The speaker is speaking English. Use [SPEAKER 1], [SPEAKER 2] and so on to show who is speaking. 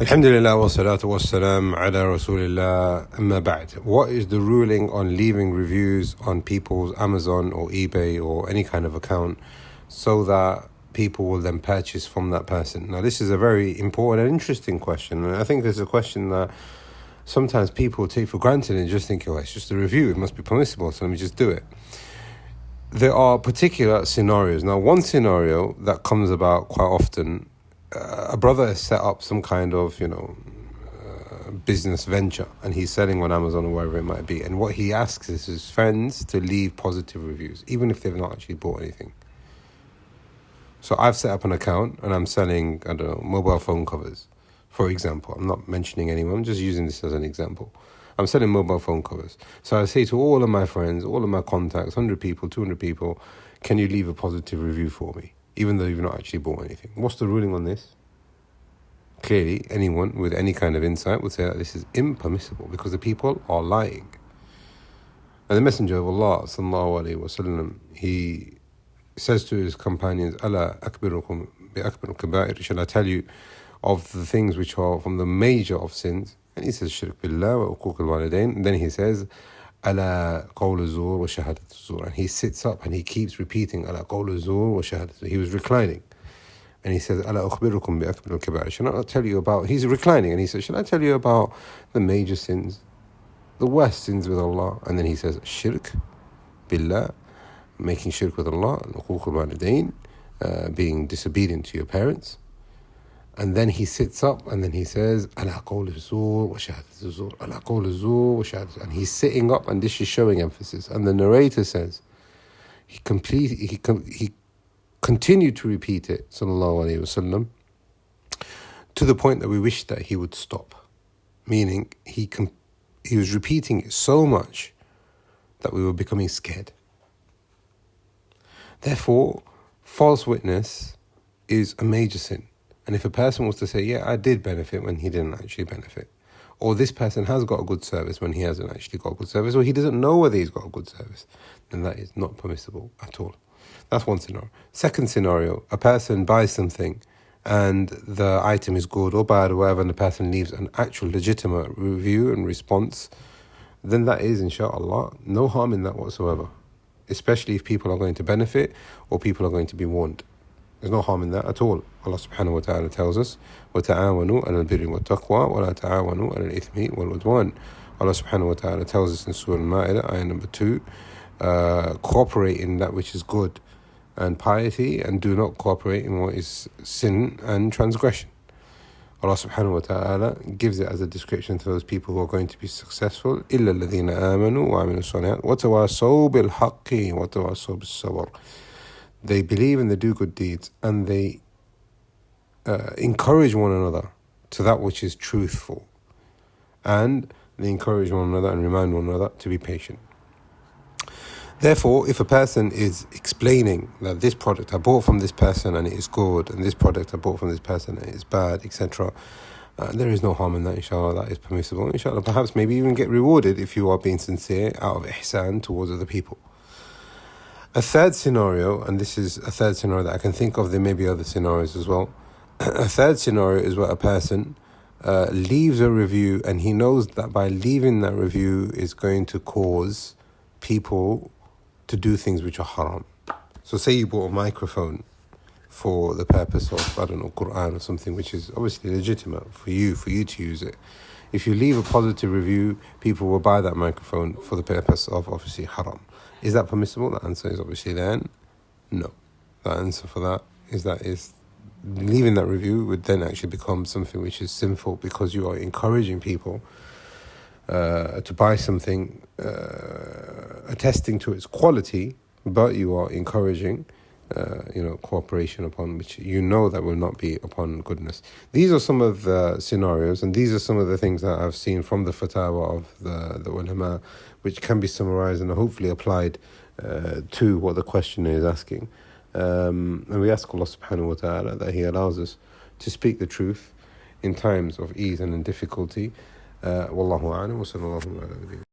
[SPEAKER 1] Alhamdulillah wa salatu wa salam ala Rasulillah amma ba'd. What is the ruling on leaving reviews on people's Amazon or eBay or any kind of account so that people will then purchase from that person? Now, this is a very important and interesting question. And I think it's a question that sometimes people take for granted and just think, oh, it's just a review. It must be permissible, so let me just do it. There are particular scenarios. Now, one scenario that comes about quite often, a brother has set up some kind of, business venture, and he's selling on Amazon or wherever it might be. And what he asks is his friends to leave positive reviews, even if they've not actually bought anything. So I've set up an account and I'm selling, mobile phone covers, for example. I'm not mentioning anyone, I'm just using this as an example. I'm selling mobile phone covers. So I say to all of my friends, all of my contacts, 100 people, 200 people, can you leave a positive review for me, even though you've not actually bought anything? What's the ruling on this? Clearly, anyone with any kind of insight would say that this is impermissible because the people are lying. And the Messenger of Allah, sallallahu alaihi wasallam, he says to his companions, "Ala akbirukum bi akbar kabair." Shall I tell you of the things which are from the major of sins? And he says, "Shirk billah wa uquq al-walidain." And then he says, "Ala qawl az-zur wa shahadat az-zur." And he sits up and he keeps repeating, "Ala qawl az-zur wa shahadat az-zur." He was reclining. And he says, "Ala ukhbirukum bi akbar al-kabair." Shall I tell you about, he's reclining and he says, "Shall I tell you about the major sins, the worst sins with Allah?" And then he says, "Shirk billah," making shirk with Allah, uquq al-walidain, being disobedient to your parents. And then he sits up and then he says, "Ala qawl az-zur wa shahadat az-zur, ala qawl az-zur wa shahadat." And he's sitting up, and this is showing emphasis. And the narrator says, he continued to repeat it, sallallahu alaihi wasallam, to the point that we wish that he would stop. Meaning, he was repeating it so much that we were becoming scared. Therefore, false witness is a major sin. And if a person was to say, "Yeah, I did benefit," when he didn't actually benefit, or this person has got a good service when he hasn't actually got a good service, or he doesn't know whether he's got a good service, then that is not permissible at all. That's one scenario. Second scenario, a person buys something and the item is good or bad or whatever, and the person leaves an actual legitimate review and response, then that is, inshallah, no harm in that whatsoever, especially if people are going to benefit or people are going to be warned. There's no harm in that at all. Allah subhanahu wa ta'ala tells us, وَتَعَاوَنُوا عَلَى الْبِرِّ وَالتَّقْوَى وَلَا تَعَاوَنُوا عَلَى الْإِثْمِ وَالْعُدْوَانِ. Allah subhanahu wa ta'ala tells us in Surah Al-Ma'idah, ayah number 2, cooperate in that which is good and piety, and do not cooperate in what is sin and transgression. Allah subhanahu wa ta'ala gives it as a description to those people who are going to be successful. إِلَّا الَّذِينَ آمَنُوا وَعَمِلُوا الصَّالِحَاتِ وَتَوَاصَوْا بِالْحَقِّ وَتَوَاصَوْا بِالصَّبْرِ. They believe and they do good deeds, and they encourage one another to that which is truthful, and they encourage one another and remind one another to be patient. Therefore, if a person is explaining that this product I bought from this person and it is good, and this product I bought from this person and it is bad, etc., there is no harm in that, inshallah. That is permissible. Inshallah, perhaps maybe even get rewarded if you are being sincere out of ihsan towards other people. A third scenario, and this is a third scenario that I can think of, there may be other scenarios as well. A third scenario is where a person leaves a review and he knows that by leaving that review is going to cause people to do things which are haram. So say you bought a microphone for the purpose of, Quran or something, which is obviously legitimate for you to use it. If you leave a positive review, people will buy that microphone for the purpose of obviously haram. Is that permissible? The answer is obviously then no. The answer for that is leaving that review would then actually become something which is sinful, because you are encouraging people to buy something attesting to its quality, but you are encouraging cooperation upon which that will not be upon goodness. These are some of the scenarios, and these are some of the things that I've seen from the fatwa of the ulama, which can be summarized and hopefully applied to what the questioner is asking. And we ask Allah subhanahu wa ta'ala that He allows us to speak the truth in times of ease and in difficulty. Wallahu a'lam wa sallallahu ala nabiyyina.